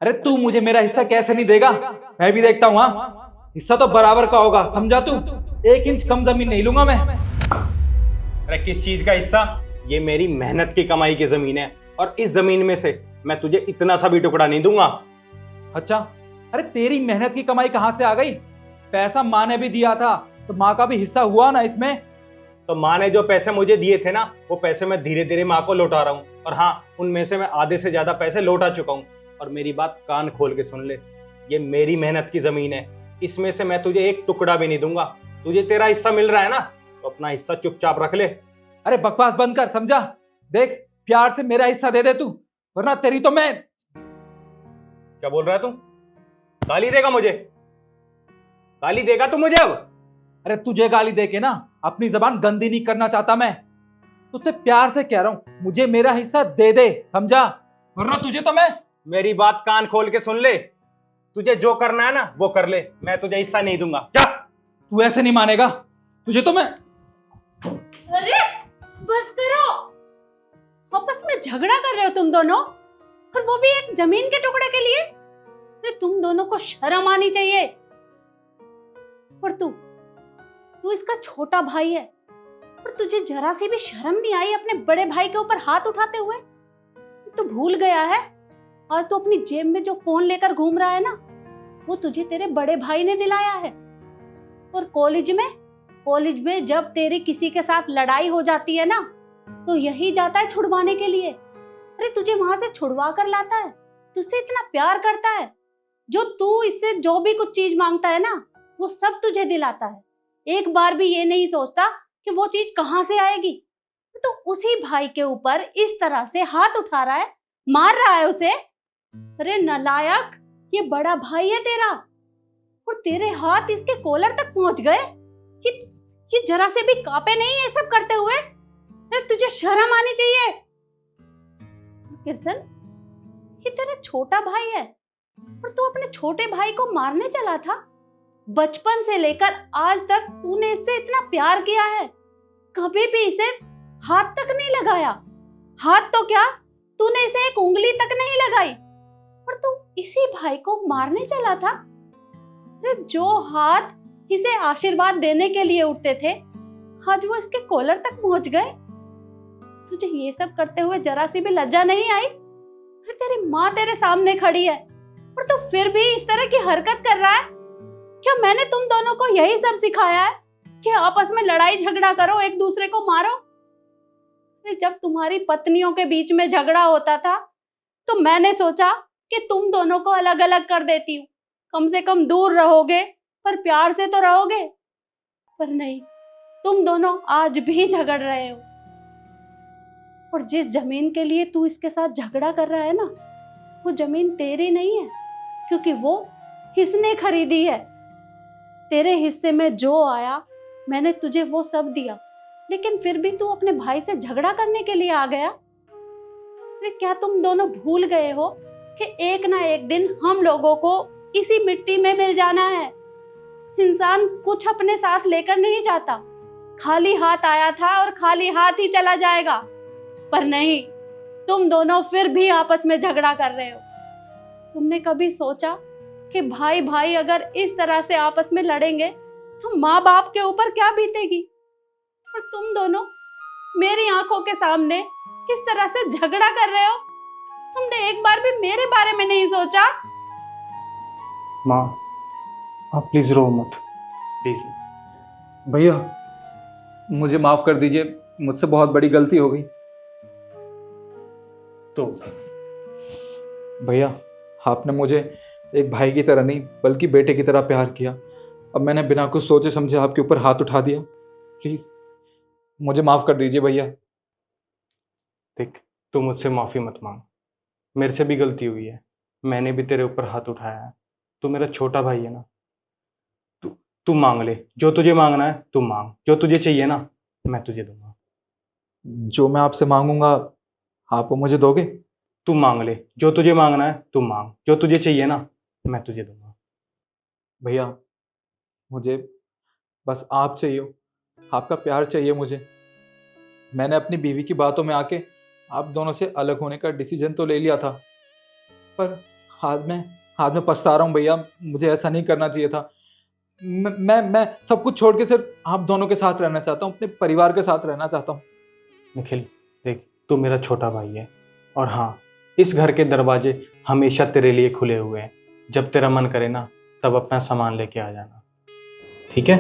अरे तू मुझे मेरा हिस्सा कैसे नहीं देगा? मैं भी देखता हूँ। हाँ, हिस्सा तो बराबर का होगा, समझा तू? 1 इंच कम जमीन नहीं लूंगा मैं। अरे किस चीज का हिस्सा? ये मेरी मेहनत की कमाई की जमीन है और इस जमीन में से मैं तुझे इतना सा भी टुकड़ा नहीं दूंगा। अच्छा, अरे तेरी मेहनत की कमाई कहां से आ गई? पैसा माँ ने भी दिया था, तो माँ का भी हिस्सा हुआ ना इसमें। तो माँ ने जो पैसे मुझे दिए थे ना, वो पैसे मैं धीरे धीरे माँ को लौटा रहा हूँ। और हाँ, उनमें से मैं आधे से ज्यादा पैसे लौटा चुका हूँ। और मेरी बात कान खोल के सुन ले, ये मेरी मेहनत की जमीन है, इसमें से मैं तुझे एक टुकड़ा भी नहीं दूंगा। तुझे तेरा हिस्सा मिल रहा है ना, तो अपना हिस्सा चुपचाप रख ले। अरे बकवास बंद कर, समझा? देख, प्यार से मेरा हिस्सा दे दे तू, वरना तेरी तो मैं। क्या बोल रहा है तू? गाली देगा मुझे? गाली देगा तू मुझे अब? अरे तुझे गाली दे के ना अपनी जबान गंदी नहीं करना चाहता मैं। तुझसे प्यार से कह रहा हूं, मुझे मेरा हिस्सा दे दे, समझा? वरना तुझे तो मैं। मेरी बात कान खोल के सुन ले, तुझे जो करना है ना वो कर ले, मैं तुझे हिस्सा नहीं दूंगा। जा। तू ऐसे नहीं मानेगा, तुझे तो मैं। अरे बस करो, आपस में झगड़ा कर रहे हो तुम दोनों, और वो भी एक जमीन के टुकड़े के लिए। अरे तुम दोनों को शर्म आनी चाहिए। और तू इसका छोटा भाई है, और तुझे जरा सी भी शर्म नहीं आई अपने बड़े भाई के ऊपर हाथ उठाते हुए? तू भूल गया है, आज तो अपनी जेब में जो फोन लेकर घूम रहा है ना, वो तुझे तेरे बड़े भाई ने दिलाया है। और कॉलेज में जब तेरी किसी के साथ लड़ाई हो जाती है ना, तो यही जाता है छुड़वाने के लिए। अरे तुझे वहां से छुड़वा कर लाता है, तुझसे इतना प्यार करता है, जो तू इससे जो भी कुछ चीज मांगता है ना, वो सब तुझे दिलाता है। एक बार भी ये नहीं सोचता कि वो चीज कहाँ से आएगी। तो उसी भाई के ऊपर इस तरह से हाथ उठा रहा है, मार रहा है उसे। अरे नालायक, ये बड़ा भाई है तेरा, और तेरे हाथ इसके कॉलर तक पहुंच गए। ये जरा से भी कांपे नहीं ये सब करते हुए? अरे तुझे शर्म आनी चाहिए। किर्सन, ये तेरा छोटा भाई है, और तू अपने छोटे भाई को मारने चला था। बचपन से लेकर आज तक तूने इससे इतना प्यार किया है, कभी भी इसे हाथ तक नहीं लगाया। हाथ तो क्या, तूने इसे एक उंगली तक नहीं लगाई, और तू इसी भाई को मारने चला था। अरे जो हाथ इसे आशीर्वाद देने के लिए उठते थे, आज वो इसके कॉलर तक पहुंच गए। तुझे ये सब करते हुए जरा सी भी लज्जा नहीं आई? अरे तेरी माँ तेरे सामने खड़ी है, और तू फिर भी इस तरह की हरकत कर रहा है। क्या मैंने तुम दोनों को यही सब सिखाया है कि आपस में लड़ाई झगड़ा करो, एक दूसरे को मारो? अरे जब तुम्हारी पत्नियों के बीच में झगड़ा होता था, तो मैंने सोचा कि तुम दोनों को अलग अलग कर देती हूँ, कम से कम दूर रहोगे पर प्यार से तो रहोगे। पर नहीं, तुम दोनों आज भी झगड़ रहे हो। और जिस जमीन के लिए तू इसके साथ झगड़ा कर रहा है ना, वो जमीन तेरी नहीं है, क्योंकि वो इसने खरीदी है। तेरे हिस्से में जो आया मैंने तुझे वो सब दिया, लेकिन फिर भी तू अपने भाई से झगड़ा करने के लिए आ गया। अरे क्या तुम दोनों भूल गए हो कि एक ना एक दिन हम लोगों को इसी मिट्टी में मिल जाना है। इंसान कुछ अपने साथ लेकर नहीं जाता, खाली हाथ आया था और खाली हाथ ही चला जाएगा। पर नहीं, तुम दोनों फिर भी आपस में झगड़ा कर रहे हो। तुमने कभी सोचा कि भाई भाई अगर इस तरह से आपस में लड़ेंगे तो माँ बाप के ऊपर क्या बीतेगी? और तुम दोनों मेरी आंखों के सामने किस तरह से झगड़ा कर रहे हो? तुमने एक बार भी मेरे बारे में नहीं सोचा? माँ, आप प्लीज रो मत, प्लीज। भैया मुझे माफ कर दीजिए, मुझसे बहुत बड़ी गलती हो गई। तो भैया, आपने मुझे एक भाई की तरह नहीं बल्कि बेटे की तरह प्यार किया। अब मैंने बिना कुछ सोचे समझे आपके ऊपर हाथ उठा दिया। प्लीज मुझे माफ कर दीजिए भैया। देख, तू मुझसे माफी मत मांग, मेरे से भी गलती हुई है, मैंने भी तेरे ऊपर हाथ उठाया है। तू मेरा छोटा भाई है ना, तू मांग ले जो तुझे मांगना है, तू मांग। जो तुझे चाहिए ना, मैं तुझे दूंगा। जो मैं आपसे मांगूंगा आप वो मुझे दोगे? तू मांग ले जो तुझे मांगना है, तू मांग। जो तुझे चाहिए ना, मैं तुझे दूंगा। भैया मुझे बस आप चाहिए हो, आपका प्यार चाहिए मुझे। मैंने अपनी बीवी की बातों में आके आप दोनों से अलग होने का डिसीजन तो ले लिया था, पर आज मैं पछता रहा हूँ भैया, मुझे ऐसा नहीं करना चाहिए था। मैं सब कुछ छोड़ के सिर्फ आप दोनों के साथ रहना चाहता हूँ, अपने परिवार के साथ रहना चाहता हूँ। निखिल देख, तू मेरा छोटा भाई है, और हाँ, इस घर के दरवाजे हमेशा तेरे लिए खुले हुए हैं। जब तेरा मन करे ना, तब अपना सामान लेके आ जाना, ठीक है?